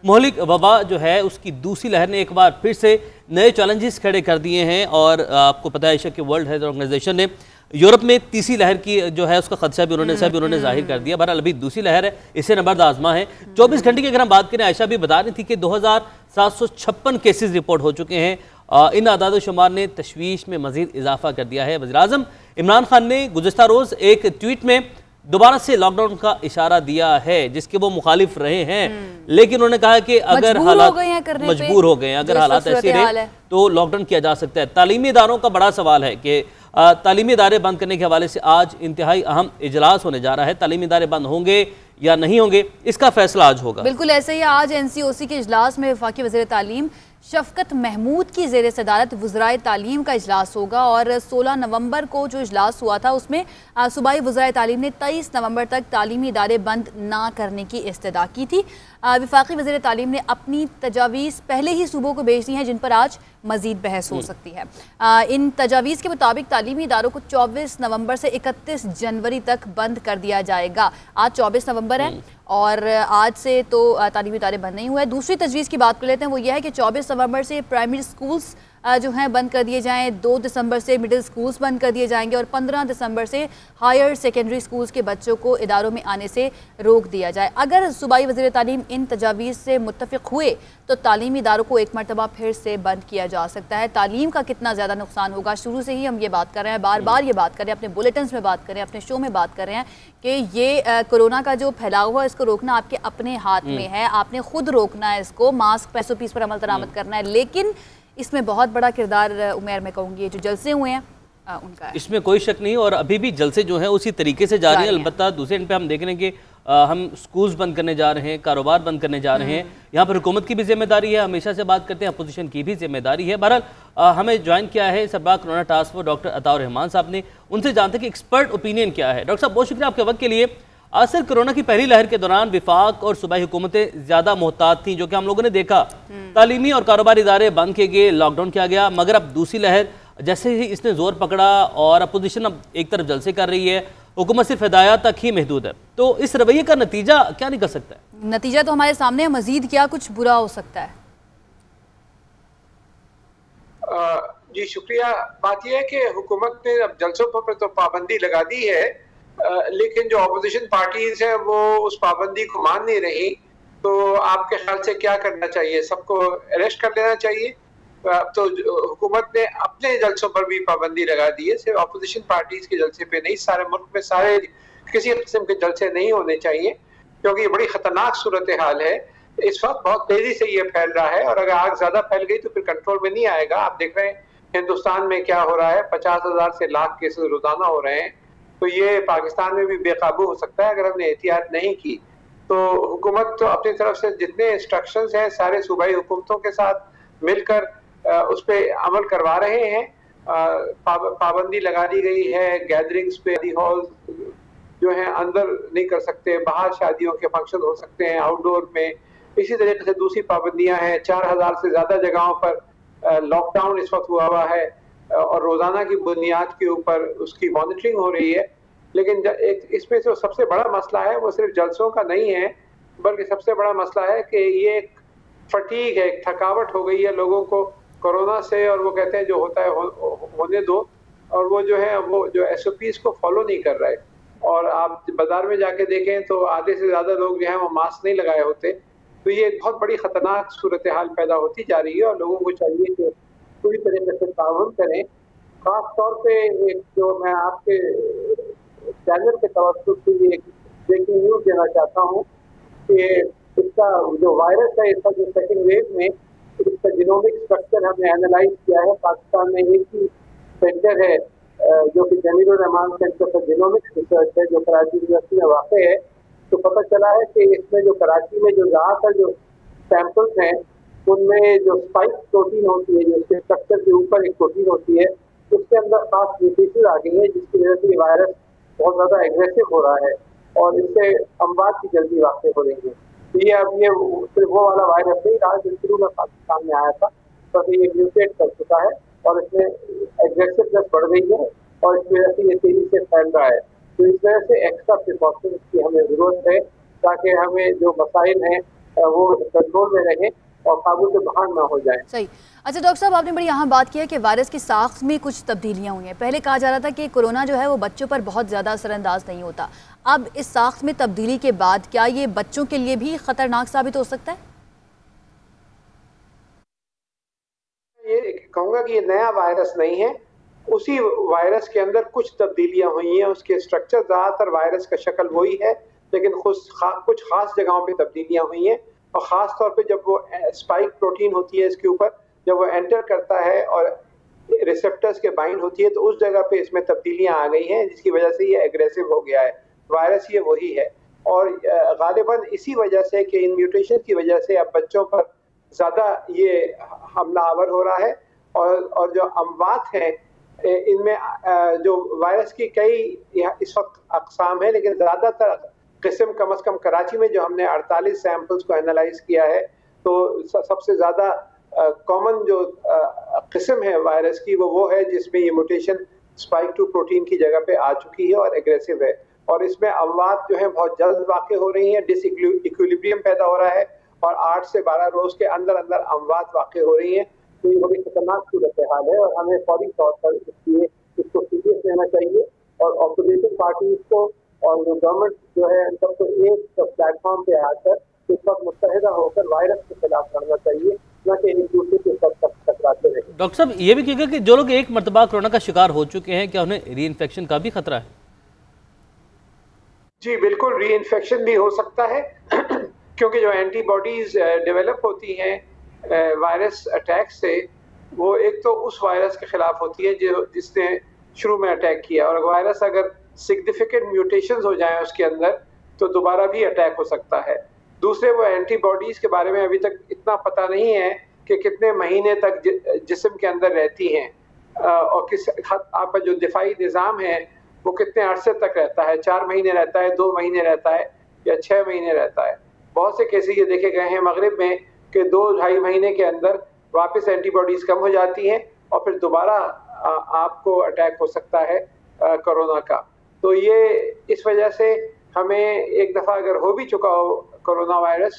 मोहलिक वबा जो है उसकी दूसरी लहर ने एक बार फिर से नए चैलेंजेस खड़े कर दिए हैं और आपको पता है कि वर्ल्ड हेल्थ ऑर्गेनाइजेशन ने यूरोप में तीसरी लहर की जो है उसका खदशा भी उन्होंने जाहिर कर दिया। बहरहाल अभी दूसरी लहर है, इसे नंबर आजमा है। 24 घंटे की अगर हम बात करें, आयशा भी बता रही थी कि 2756 केसेस रिपोर्ट हो चुके हैं। इन आदाद शुमार ने तशवीश में मजीद इजाफा कर दिया है। वज़ीर-ए-आज़म इमरान खान ने गुज़िश्ता रोज़ एक ट्वीट में दोबारा से लॉकडाउन का इशारा दिया है, जिसके वो मुखालिफ रहे हैं, लेकिन उन्होंने कहा कि अगर हालात मजबूर हो गए हैं, अगर हालात ऐसे रहे तो लॉकडाउन किया जा सकता है। तालीमी इदारों का बड़ा सवाल है कि तालीमी इदारे बंद करने के हवाले से आज इंतहाई अहम इजलास होने जा रहा है। तालीमी इदारे बंद होंगे या नहीं होंगे, इसका फैसला आज होगा। बिल्कुल ऐसे ही आज NCOC के इजलास में वफाकी वज़ीर तालीम शफकत महमूद की ज़ेर सदारत वज़राए तालीम का इजलास होगा और 16 नवंबर को जो इजलास हुआ था उसमें सूबाई वज़राए तालीम ने 23 नवंबर तक तालीमी इदारे बंद ना करने की इस्तदा की थी। वफाकी वज़ीर तालीम ने अपनी तजावीज़ पहले ही सूबों को भेज दी हैं, जिन पर आज मज़ीद बहस हो सकती है। इन तजावीज़ के मुताबिक तालीमी इदारों को 24 नवंबर से 31 जनवरी तक बंद कर दिया जाएगा। आज 24 नवंबर है और आज से तो तालीमी इदारे बंद नहीं हुए हैं। दूसरी तजवीज़ की बात कर लेते हैं, वो यह है कि 24 नवंबर से प्राइमरी स्कूल्स जो हैं बंद कर दिए जाएँ, 2 दिसंबर से मिडिल स्कूल्स बंद कर दिए जाएंगे और 15 दिसंबर से हायर सेकेंडरी स्कूल्स के बच्चों को इदारों में आने से रोक दिया जाए। अगर सूबाई वज़ीर तालीम इन तजावीज़ से मुत्तफ़िक़ हुए तो तालीमी इदारों को एक मरतबा फिर से बंद किया जा सकता है। तालीम का कितना ज़्यादा नुकसान होगा, शुरू से ही हम ये बात कर रहे हैं, बार बार ये बात कर रहे हैं, अपने बुलेटिन्स में बात कर रहे हैं, अपने शो में बात कर रहे हैं कि ये कोरोना का जो फैलाव है इसको रोकना आपके अपने हाथ में है। आपने खुद रोकना है इसको, मास्क SOPs पर अमल दरामद करना है। लेकिन इसमें बहुत बड़ा किरदार उमैर मैं कहूँगी जो जलसे हुए हैं उनका है। इसमें कोई शक नहीं और अभी भी जलसे जो है उसी तरीके से जा रही है। अलबत्ता दूसरे एंड पे हम देख रहे हैं कि हम स्कूल्स बंद करने जा रहे हैं, कारोबार बंद करने जा रहे हैं। यहाँ पर हुकूमत की भी जिम्मेदारी है, हमेशा से बात करते हैं, अपोजिशन की भी जिम्मेदारी है। बहरहाल हमें ज्वाइन किया है सरबराह corona task force doctor Ataur Rahman साहब ने, उनसे जानते हैं कि एक्सपर्ट ओपिनियन क्या है। डॉक्टर साहब बहुत शुक्रिया आपके वक्त के लिए। असर कोरोना की पहली लहर के दौरान विफाक और सूबाई हुकूमतें ज्यादा मोहतात थीं, जो कि हम लोगों ने देखा। तालीमी और कारोबारी इदारे बंद किए गए, लॉकडाउन किया गया, मगर अब दूसरी लहर जैसे ही इसने जोर पकड़ा और अपोजिशन अब एक तरफ जलसे कर रही है, हुकूमत सिर्फ हिदायत तक ही महदूद है, तो इस रवैये का नतीजा क्या निकल सकता है? नतीजा तो हमारे सामने है, मजीद क्या कुछ बुरा हो सकता है? जी शुक्रिया। बात यह है कि हुकूमत ने अब जलसों पर तो पाबंदी लगा दी है, लेकिन जो अपोजिशन पार्टीज है वो उस पाबंदी को मान नहीं रही। तो आपके ख्याल से क्या करना चाहिए? सबको अरेस्ट कर लेना चाहिए? तो हुकूमत ने अपने जलसों पर भी पाबंदी लगा दी है, सिर्फ अपोजिशन पार्टीज के जलसे पे नहीं। सारे मुल्क में सारे किसी किस्म के जलसे नहीं होने चाहिए, क्योंकि ये बड़ी खतरनाक सूरत हाल है। इस वक्त बहुत तेजी से ये फैल रहा है और अगर आग ज्यादा फैल गई तो फिर कंट्रोल में नहीं आएगा। आप देख रहे हैं हिंदुस्तान में क्या हो रहा है, 50,000 से लाख केसेस रोजाना हो रहे हैं। तो ये पाकिस्तान में भी बेकाबू हो सकता है अगर हमने एहतियात नहीं की। तो हुकूमत तो अपनी तरफ से जितने इंस्ट्रक्शंस हैं सारे सूबाई हुकूमतों के साथ मिलकर उस पर अमल करवा रहे हैं। पाबंदी लगा दी गई है गैदरिंग्स पे, हॉल जो है अंदर नहीं कर सकते, बाहर शादियों के फंक्शन हो सकते हैं आउटडोर में। इसी तरीके से दूसरी पाबंदियां हैं, 4000 से ज्यादा जगहों पर लॉकडाउन इस वक्त हुआ हुआ है और रोजाना की बुनियाद के ऊपर उसकी मॉनिटरिंग हो रही है। लेकिन इसमें जो सबसे बड़ा मसला है वो सिर्फ जलसों का नहीं है, बल्कि सबसे बड़ा मसला है कि ये एक फटीग है, एक थकावट हो गई है लोगों को कोरोना से, और वो कहते हैं जो होता है होने दो, और वो जो है वो जो SOPs को फॉलो नहीं कर रहे। और आप बाजार में जाके देखें तो आधे से ज्यादा लोग जो है वो मास्क नहीं लगाए होते। तो ये बहुत बड़ी खतरनाक सूरत हाल पैदा होती जा रही है और लोगों को चाहिए कि पूरी तरीके से ताउन करें। खास तौर पे एक जो मैं आपके चैनल के तवज्जो से ये ब्रेकिंग न्यूज देना चाहता हूँ कि इसका जो वायरस है, इसका जो सेकंड वेव में इसका जीनोमिक स्ट्रक्चर हमने एनालाइज किया है। पाकिस्तान में एक ही सेंटर है जो कि Jamilur Rahman centre for genomics research है, जो कराची यूनिवर्सिटी में वाक़ है। तो पता चला है कि इसमें जो कराची में जो ज़्यादातर जो सैंपल्स हैं उनमें जो स्पाइक प्रोटीन होती है, जो इसके स्ट्रक्चर के ऊपर एक प्रोटीन होती है, उसके अंदर खास म्यूटेशन आ गई है, जिसकी वजह से ये वायरस बहुत ज़्यादा एग्रेसिव हो रहा है और इससे अमवात की जल्दी वाक़ हो रही है। तो ये अब ये सिर्फ वो वाला वायरस नहीं रहा जो शुरू में पाकिस्तान में आया था, तो ये म्यूटेट कर चुका है और इसमें एग्रेसिवनेस बढ़ गई है और इस वजह से ये तेजी से फैल रहा है। तो इस वजह से एक्स्ट्रा प्रिकॉशंस की हमें ज़रूरत है ताकि हमें जो मसाइल हैं वो कंट्रोल में रहे और काबू से बाहर ना हो जाए। सही। अच्छा डॉक्टर साहब, आपने बड़ी यहाँ बात की है कि वायरस की साख्त में कुछ तब्दीलियाँ हुई हैं। पहले कहा जा रहा था कि कोरोना जो है वो बच्चों पर बहुत ज़्यादा असरअंदाज नहीं होता। अब इस साख्त में तब्दीली के बाद क्या ये बच्चों के लिए भी ख़तरनाक साबित हो सकता है? ये कहूँगा कि ये नया वायरस नहीं है, उसी वायरस के अंदर कुछ तब्दीलियां हुई हैं। उसके स्ट्रक्चर ज़्यादातर वायरस का शक्ल वही है, लेकिन कुछ खास जगहों पे तब्दीलियां हुई हैं। और ख़ास तौर पे जब वो स्पाइक प्रोटीन होती है इसके ऊपर, जब वो एंटर करता है और रिसेप्टर्स के बाइंड होती है, तो उस जगह पे इसमें तब्दीलियां आ गई हैं, जिसकी वजह से ये एग्रेसिव हो गया है। वायरस ये वही है, और गालिबन इसी वजह से कि इन म्यूटेशन की वजह से अब बच्चों पर ज़्यादा ये हमलावर हो रहा है। और जो अमवात हैं, इनमें जो वायरस की कई इस वक्त अक़साम है, लेकिन ज़्यादातर किस्म कम से कम कराची में जो हमने 48 सैंपल्स को एनालाइज किया है, तो सबसे ज़्यादा कॉमन जो किस्म है वायरस की वो है जिसमें ये म्यूटेशन स्पाइक 2 प्रोटीन की जगह पे आ चुकी है और एग्रेसिव है। और इसमें अमवात जो है बहुत जल्द वाक़ हो रही हैं, डिसइक्विलिब्रियम पैदा हो रहा है और 8 से 12 रोज़ के अंदर अंदर अमवात वाक़ हो रही हैं। तो ये बड़ी खतरनाक सूरत हाल है और हमें फौरी तौर पर इसको सीरियस लेना चाहिए और ऑपोजिशन पार्टीज को और जो गवर्नमेंट जो है सबको एक प्लेटफॉर्म पे आकर इस वक्त मुत्तहिदा होकर वायरस के खिलाफ लड़ना चाहिए, न कि एक दूसरे के साथ टकराते रहे। डॉक्टर साहब, ये भी कहेगा कि जो लोग एक मरतबा कोरोना का शिकार हो चुके हैं, क्या उन्हें री इन्फेक्शन का भी खतरा है? जी बिल्कुल, री इन्फेक्शन भी हो सकता है क्योंकि जो एंटीबॉडीज डेवलप होती हैं वायरस अटैक से, वो एक तो उस वायरस के खिलाफ होती है जो जिसने शुरू में अटैक किया, और वायरस अगर सिग्निफिकेंट म्यूटेशंस हो जाएं उसके अंदर तो दोबारा भी अटैक हो सकता है। दूसरे, वो एंटीबॉडीज के बारे में अभी तक इतना पता नहीं है कि कितने महीने तक जिस्म के अंदर रहती हैं और किस आपका जो दिफाई निज़ाम है वो कितने अरसे तक रहता है, 4 महीने रहता है, 2 महीने रहता है या 6 महीने रहता है। बहुत से केसेस ये देखे गए हैं मगरिब में कि 2-2.5 महीने के अंदर वापस एंटीबॉडीज कम हो जाती हैं और फिर दोबारा आपको अटैक हो सकता है कोरोना का। तो ये इस वजह से हमें एक दफ़ा अगर हो भी चुका हो कोरोना वायरस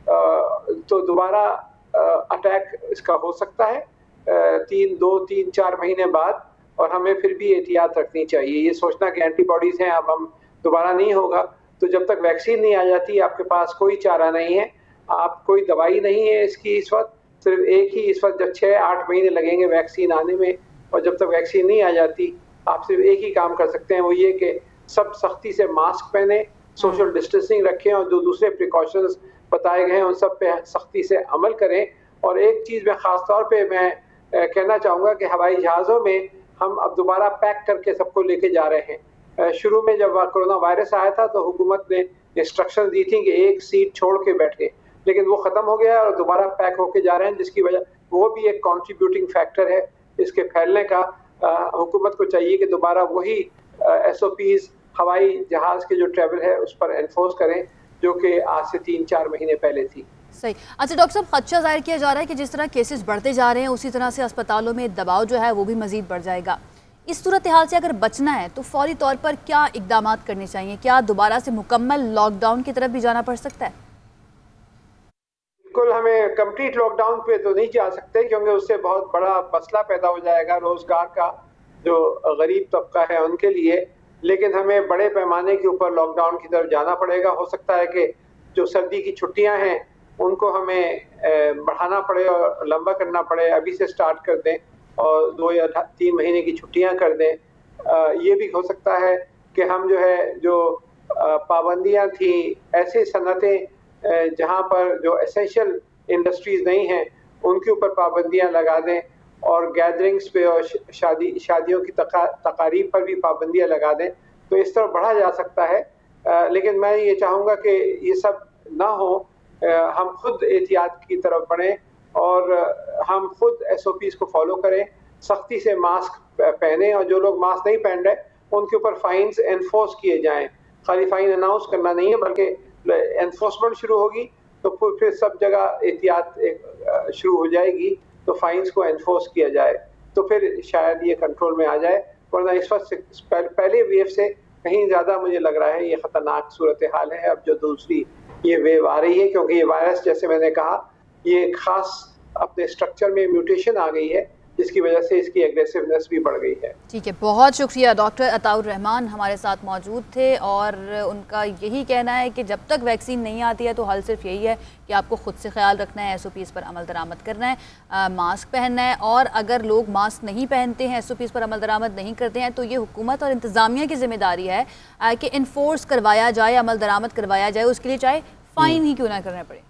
तो दोबारा अटैक इसका हो सकता है 2-3-4 महीने बाद, और हमें फिर भी एहतियात रखनी चाहिए। ये सोचना कि एंटीबॉडीज़ हैं अब हम दोबारा नहीं होगा, तो जब तक वैक्सीन नहीं आ जाती आपके पास कोई चारा नहीं है, आप कोई दवाई नहीं है इसकी इस वक्त, सिर्फ एक ही इस वक्त जब 6-8 महीने लगेंगे वैक्सीन आने में, और जब तक वैक्सीन नहीं आ जाती आप सिर्फ एक ही काम कर सकते हैं, वो ये कि सब सख्ती से मास्क पहने, सोशल डिस्टेंसिंग रखें और जो दूसरे प्रिकॉशंस बताए गए हैं उन सब पे सख्ती से अमल करें। और एक चीज़ में ख़ास तौर पे मैं कहना चाहूँगा कि हवाई जहाज़ों में हम अब दोबारा पैक करके सबको लेके जा रहे हैं। शुरू में जब कोरोना वायरस आया था तो हुकूमत ने इंस्ट्रक्शन दी थी कि एक सीट छोड़ के बैठे, लेकिन वो ख़त्म हो गया और दोबारा पैक होके जा रहे हैं, जिसकी वजह वो भी एक कॉन्ट्रीब्यूटिंग फैक्टर है इसके फैलने का। हुकूमत को चाहिए कि दोबारा वही SOPs हवाई जहाज़ के जो ट्रैवल है उस पर एनफोर्स करें जो कि आज से 3-4 महीने पहले थी। सही। अच्छा डॉक्टर साहब, खदशा जाहिर किया जा रहा है कि जिस तरह केसेस बढ़ते जा रहे हैं उसी तरह से अस्पतालों में दबाव जो है वो भी मजीद बढ़ जाएगा। इस सूरत हाल से अगर बचना है तो फौरी तौर पर क्या इकदाम करने चाहिए? क्या दोबारा से मुकम्मल लॉकडाउन की तरफ भी जाना पड़ सकता है? बिल्कुल, हमें कंप्लीट लॉकडाउन पे तो नहीं जा सकते क्योंकि उससे बहुत बड़ा मसला पैदा हो जाएगा रोजगार का, जो गरीब तबका है उनके लिए। लेकिन हमें बड़े पैमाने के ऊपर लॉकडाउन की तरफ जाना पड़ेगा। हो सकता है कि जो सर्दी की छुट्टियां हैं उनको हमें बढ़ाना पड़े और लंबा करना पड़े, अभी से स्टार्ट कर दें और 2 या 3 महीने की छुट्टियां कर दें। ये भी हो सकता है कि हम जो पाबंदियां थी, ऐसे सनतें जहां पर जो एसेंशियल इंडस्ट्रीज नहीं हैं उनके ऊपर पाबंदियां लगा दें और गैदरिंग्स पे और शादियों की तकारीब पर भी पाबंदियां लगा दें, तो इस तरह बढ़ा जा सकता है। लेकिन मैं ये चाहूँगा कि ये सब ना हो, हम खुद एहतियात की तरफ बढ़ें और हम खुद SOPs को फॉलो करें, सख्ती से मास्क पहने, और जो लोग मास्क नहीं पहन रहे उनके ऊपर फाइन्स एनफोर्स किए जाएं। खाली फाइन अनाउंस करना नहीं है बल्कि एनफोर्समेंट शुरू होगी तो फिर सब जगह एहतियात शुरू हो जाएगी, तो फाइन्स को एनफोर्स किया जाए तो फिर शायद ये कंट्रोल में आ जाए। वरना इस वक्त पहले वेव से कहीं ज़्यादा मुझे लग रहा है ये ख़तरनाक सूरत हाल है अब जो दूसरी ये वेव आ रही है, क्योंकि ये वायरस, जैसे मैंने कहा, ये एक खास अपने स्ट्रक्चर में म्यूटेशन आ गई है, जिसकी वजह से इसकी एग्रेसिवनेस भी बढ़ गई है। ठीक है, बहुत शुक्रिया। डॉक्टर अताउर रहमान हमारे साथ मौजूद थे और उनका यही कहना है कि जब तक वैक्सीन नहीं आती है तो हल सिर्फ यही है कि आपको खुद से ख्याल रखना है, SOPs पर अमल दरामद करना है, मास्क पहनना है, और अगर लोग मास्क नहीं पहनते हैं, SOPs पर अमल दरामद नहीं करते हैं, तो ये हुकूमत और इंतज़ामिया की जिम्मेदारी है कि इन्फोर्स करवाया जाए, अमल दरामद करवाया जाए, उसके लिए चाहे फ़ाइन ही क्यों ना करना पड़े।